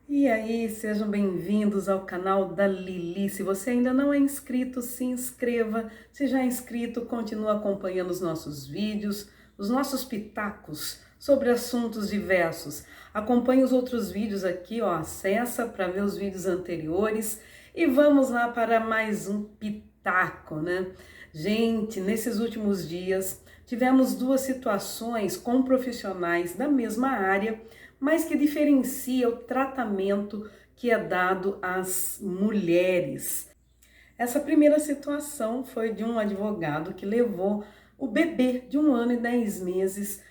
E aí, sejam bem-vindos ao canal da Lili. Se você ainda não é inscrito, se inscreva. Se já é inscrito, continue acompanhando os nossos vídeos, os nossos pitacos sobre assuntos diversos. Acompanhe os outros vídeos aqui, ó, acessa para ver os vídeos anteriores e vamos lá para mais um pitaco, né? Gente, nesses últimos dias tivemos duas situações com profissionais da mesma área, mas que diferencia o tratamento que é dado às mulheres. Essa primeira situação foi de um advogado que levou o bebê de 1 ano e 10 meses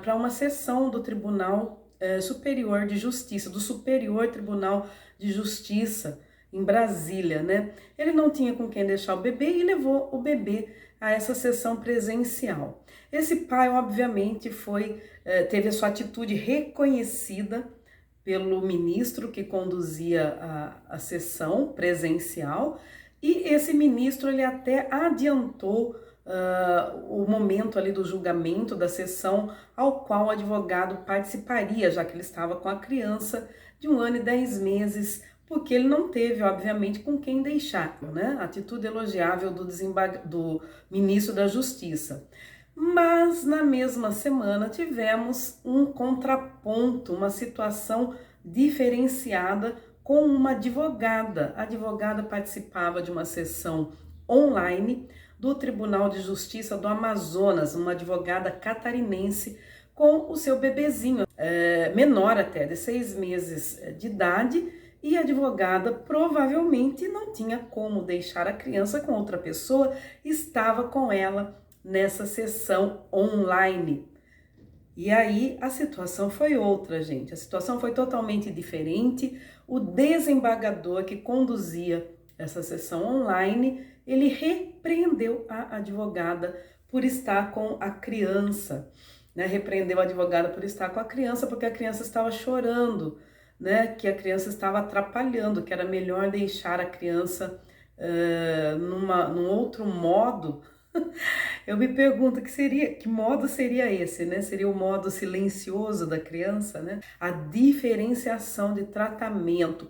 para uma sessão do Tribunal Superior de Justiça, do Superior Tribunal de Justiça em Brasília, né? Ele não tinha com quem deixar o bebê e levou o bebê a essa sessão presencial. Esse pai, obviamente, teve a sua atitude reconhecida pelo ministro que conduzia a sessão presencial, e esse ministro ele até adiantou o momento ali do julgamento da sessão ao qual o advogado participaria, já que ele estava com a criança de 1 ano e 10 meses, porque ele não teve, obviamente, com quem deixar, né? Atitude elogiável do ministro da Justiça. Mas na mesma semana tivemos um contraponto, uma situação diferenciada com uma advogada. A advogada participava de uma sessão online do Tribunal de Justiça do Amazonas, uma advogada catarinense com o seu bebezinho, menor até, de 6 meses de idade, e a advogada provavelmente não tinha como deixar a criança com outra pessoa, estava com ela nessa sessão online. E aí a situação foi outra, gente. A situação foi totalmente diferente. O desembargador que conduzia essa sessão online, ele repreendeu a advogada por estar com a criança, né? Repreendeu a advogada por estar com a criança porque a criança estava chorando, né? Que a criança estava atrapalhando, que era melhor deixar a criança num outro modo. Eu me pergunto que modo seria esse, né? Seria o modo silencioso da criança, né? A diferenciação de tratamento,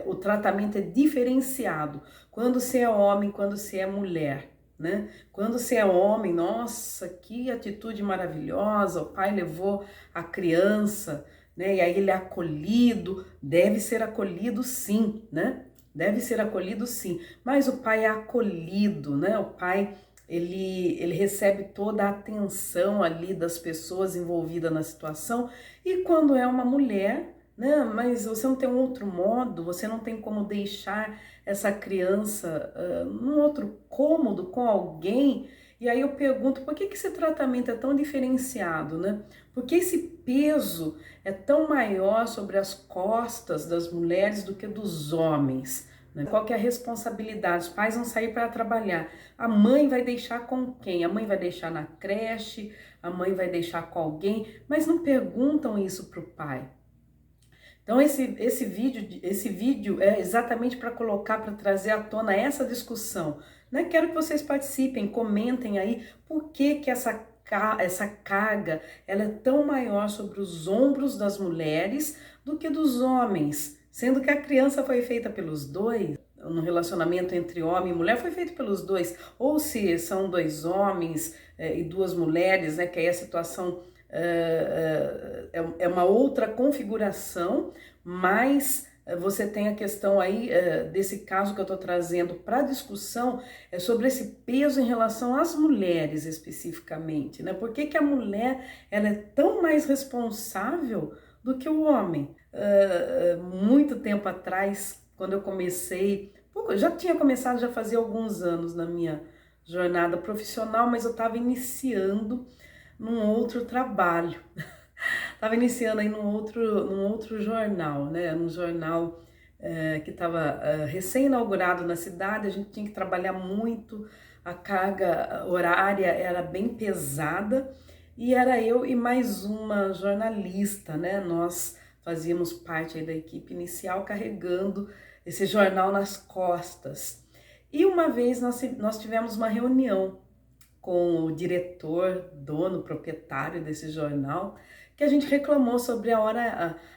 o tratamento é diferenciado quando se é homem, quando se é mulher, né? Quando se é homem, nossa, que atitude maravilhosa, o pai levou a criança, né? E aí ele é acolhido, deve ser acolhido sim, né? Deve ser acolhido sim, mas o pai é acolhido, né? O pai ele recebe toda a atenção ali das pessoas envolvidas na situação, e quando é uma mulher, né, mas você não tem um outro modo, você não tem como deixar essa criança num outro cômodo com alguém, e aí eu pergunto, por que esse tratamento é tão diferenciado, né? Por que esse peso é tão maior sobre as costas das mulheres do que dos homens? Né? Qual que é a responsabilidade? Os pais vão sair para trabalhar. A mãe vai deixar com quem? A mãe vai deixar na creche, a mãe vai deixar com alguém, mas não perguntam isso para o pai. Então esse vídeo é exatamente para colocar, para trazer à tona essa discussão. Né? Quero que vocês participem, comentem aí por que essa carga ela é tão maior sobre os ombros das mulheres do que dos homens, sendo que a criança foi feita pelos dois, no relacionamento entre homem e mulher foi feito pelos dois, ou se são dois homens e duas mulheres, né, que aí a situação é uma outra configuração, mas você tem a questão aí desse caso que eu estou trazendo para discussão, é sobre esse peso em relação às mulheres especificamente, né? Por que a mulher ela é tão mais responsável do que o homem? Muito tempo atrás, quando eu comecei, eu já tinha começado já fazia alguns anos na minha jornada profissional, mas eu estava iniciando num outro trabalho. Estava iniciando aí num outro jornal, né? Num jornal que estava recém-inaugurado na cidade, a gente tinha que trabalhar muito, a carga horária era bem pesada, e era eu e mais uma jornalista, né? Nós fazíamos parte aí da equipe inicial carregando esse jornal nas costas. E uma vez nós tivemos uma reunião com o diretor, dono, proprietário desse jornal, que a gente reclamou sobre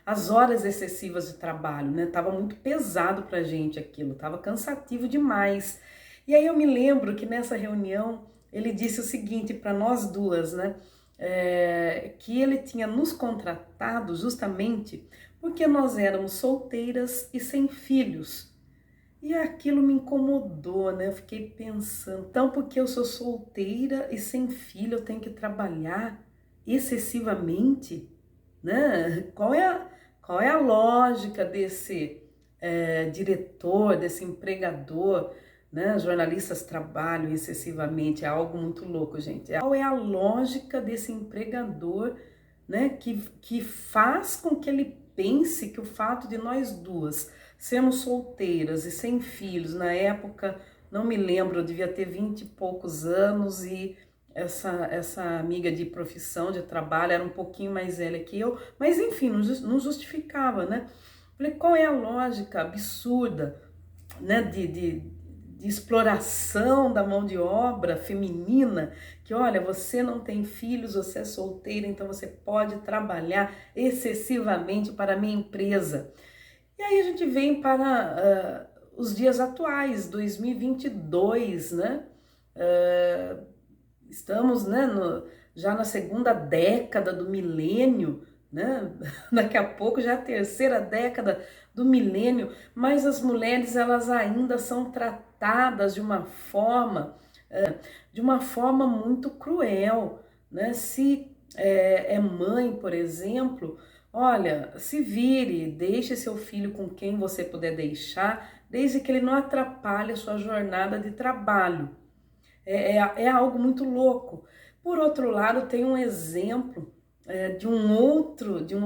as horas excessivas de trabalho, né? Tava muito pesado pra gente aquilo, tava cansativo demais. E aí eu me lembro que nessa reunião ele disse o seguinte para nós duas, né? Que ele tinha nos contratado justamente porque nós éramos solteiras e sem filhos. E aquilo me incomodou, né? Eu fiquei pensando, então porque eu sou solteira e sem filho, eu tenho que trabalhar excessivamente, né? Qual é a lógica desse diretor, desse empregador, né? Jornalistas trabalham excessivamente, é algo muito louco, gente. Qual é a lógica desse empregador, né? Que faz com que ele pense que o fato de nós duas sermos solteiras e sem filhos, na época, não me lembro, eu devia ter 20 e poucos anos e essa amiga de profissão, de trabalho, era um pouquinho mais velha que eu, mas enfim, não justificava, né? Falei, qual é a lógica absurda, né, de exploração da mão de obra feminina, que olha, você não tem filhos, você é solteira, então você pode trabalhar excessivamente para a minha empresa. E aí a gente vem para os dias atuais, 2022, né? Estamos, né, já na segunda década do milênio, né? Daqui a pouco já é a terceira década do milênio, mas as mulheres elas ainda são tratadas de uma forma muito cruel, né? Se é mãe, por exemplo, olha, se vire, deixe seu filho com quem você puder deixar, desde que ele não atrapalhe a sua jornada de trabalho. É algo muito louco. Por outro lado, tem um exemplo de um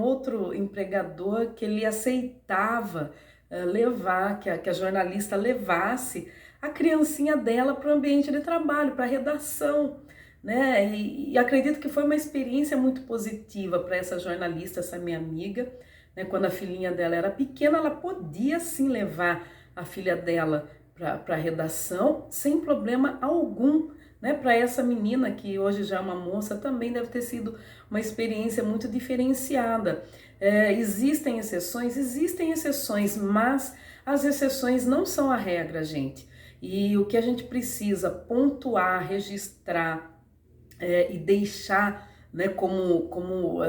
outro empregador que ele aceitava levar, que a jornalista levasse a criancinha dela para o ambiente de trabalho, para a redação, né? E acredito que foi uma experiência muito positiva para essa jornalista, essa minha amiga, né? Quando a filhinha dela era pequena, ela podia sim levar a filha dela para a redação sem problema algum, né? Para essa menina que hoje já é uma moça também deve ter sido uma experiência muito diferenciada. Existem exceções, mas as exceções não são a regra, gente. E o que a gente precisa pontuar, registrar e deixar, né, como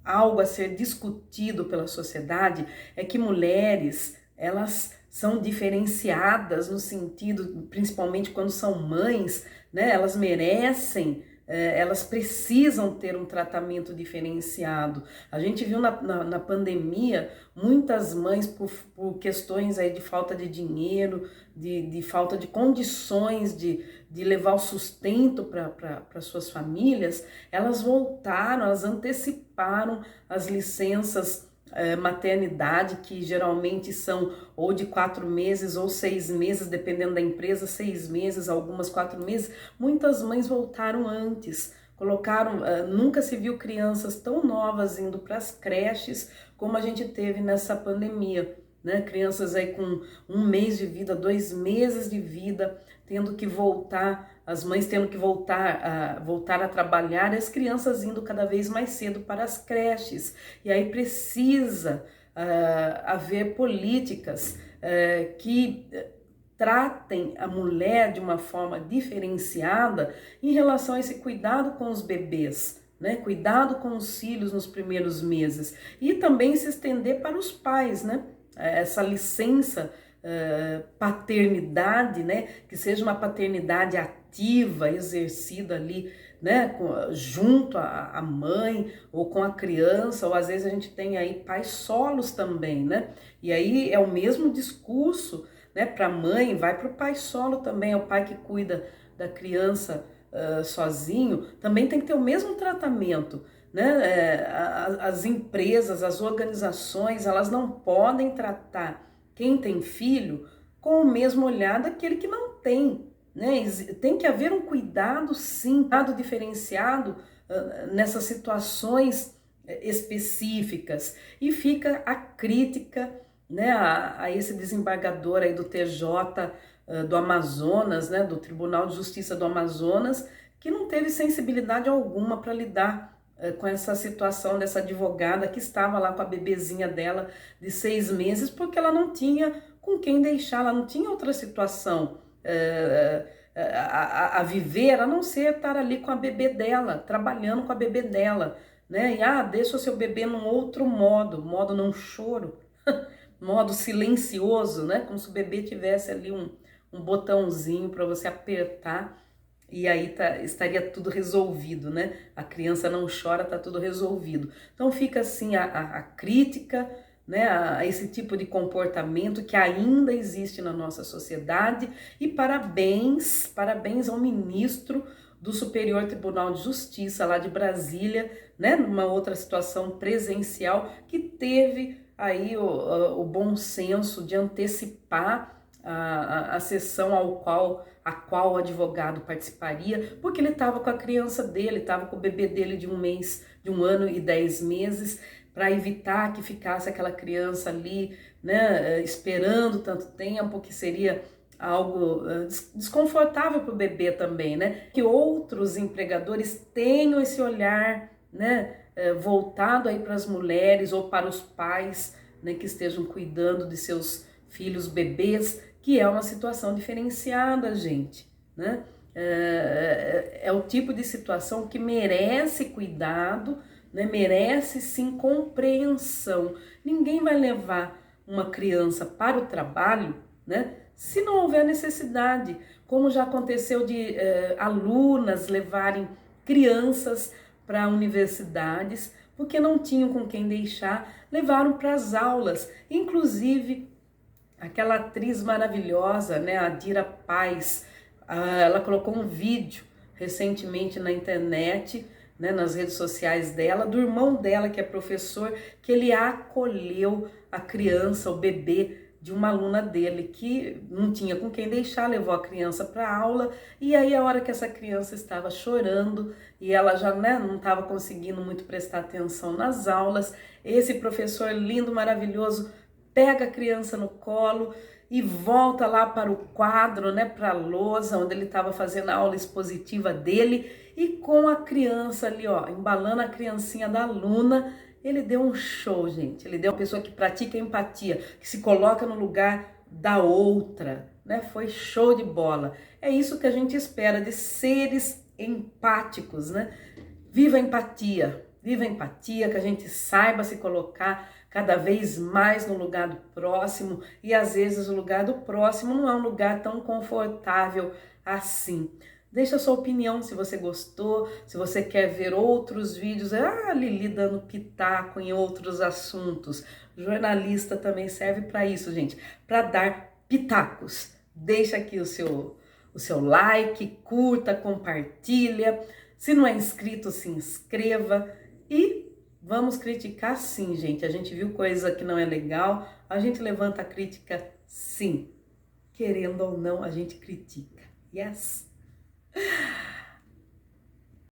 algo a ser discutido pela sociedade é que mulheres, elas são diferenciadas no sentido, principalmente quando são mães, né, elas merecem, elas precisam ter um tratamento diferenciado. A gente viu na pandemia muitas mães por questões aí de falta de dinheiro, de falta de condições de levar o sustento para suas famílias, elas voltaram, elas anteciparam as licenças maternidade, que geralmente são ou de 4 meses ou 6 meses, dependendo da empresa, 6 meses, algumas 4 meses. Muitas mães voltaram antes, colocaram, nunca se viu crianças tão novas indo para as creches como a gente teve nessa pandemia, né? Crianças aí com 1 mês de vida, 2 meses de vida, tendo que voltar, as mães tendo que voltar a trabalhar, e as crianças indo cada vez mais cedo para as creches. E aí precisa haver políticas que tratem a mulher de uma forma diferenciada em relação a esse cuidado com os bebês, né? Cuidado com os filhos nos primeiros meses. E também se estender para os pais, né? Essa licença paternidade, né, que seja uma paternidade ativa, exercida ali, né, junto à mãe ou com a criança, ou às vezes a gente tem aí pais solos também, né, e aí é o mesmo discurso, né, para a mãe, vai para o pai solo também, é o pai que cuida da criança sozinho, também tem que ter o mesmo tratamento, né, as empresas, as organizações, elas não podem tratar quem tem filho com o mesmo olhar daquele que não tem, né? Tem que haver um cuidado, sim, um cuidado diferenciado nessas situações específicas. E fica a crítica, né, a esse desembargador aí do TJ do Amazonas, né, do Tribunal de Justiça do Amazonas, que não teve sensibilidade alguma para lidar com essa situação dessa advogada que estava lá com a bebezinha dela de 6 meses, porque ela não tinha com quem deixar, ela não tinha outra situação a viver, a não ser estar ali com a bebê dela, trabalhando com a bebê dela, né? E deixa o seu bebê num outro modo não choro, modo silencioso, né? Como se o bebê tivesse ali um botãozinho para você apertar e aí estaria tudo resolvido, né? A criança não chora, tá tudo resolvido. Então fica assim a crítica, né, a esse tipo de comportamento que ainda existe na nossa sociedade, e parabéns ao ministro do Superior Tribunal de Justiça lá de Brasília, né, numa outra situação presencial, que teve aí o bom senso de antecipar a sessão a qual o advogado participaria, porque ele estava com a criança dele, estava com o bebê dele de 1 ano e 10 meses, para evitar que ficasse aquela criança ali, né, esperando tanto tempo, que seria algo desconfortável para o bebê também, né? Que outros empregadores tenham esse olhar, né, voltado aí para as mulheres ou para os pais, né, que estejam cuidando de seus filhos bebês, que é uma situação diferenciada, gente, né? É o tipo de situação que merece cuidado, né? Merece sim compreensão. Ninguém vai levar uma criança para o trabalho, né, se não houver necessidade, como já aconteceu de alunas levarem crianças para universidades porque não tinham com quem deixar, levaram para as aulas. Inclusive aquela atriz maravilhosa, né, a Dira Paz, ela colocou um vídeo recentemente na internet, né, nas redes sociais dela, do irmão dela, que é professor, que ele acolheu a criança, o bebê de uma aluna dele, que não tinha com quem deixar, levou a criança para a aula, e aí a hora que essa criança estava chorando, e ela já, né, não estava conseguindo muito prestar atenção nas aulas, esse professor lindo, maravilhoso, pega a criança no colo e volta lá para o quadro, né, para a lousa, onde ele estava fazendo a aula expositiva dele, e com a criança ali, ó, embalando a criancinha da aluna, ele deu um show, gente. Ele deu uma pessoa que pratica empatia, que se coloca no lugar da outra, né? Foi show de bola. É isso que a gente espera de seres empáticos, né? Viva a empatia, que a gente saiba se colocar cada vez mais no lugar do próximo, e às vezes o lugar do próximo não é um lugar tão confortável assim. Deixa a sua opinião se você gostou, se você quer ver outros vídeos. Lili dando pitaco em outros assuntos. Jornalista também serve para isso, gente, para dar pitacos. Deixa aqui o seu like, curta, compartilha. Se não é inscrito, se inscreva e vamos criticar sim, gente. A gente viu coisa que não é legal, a gente levanta a crítica sim. Querendo ou não, a gente critica. Yes!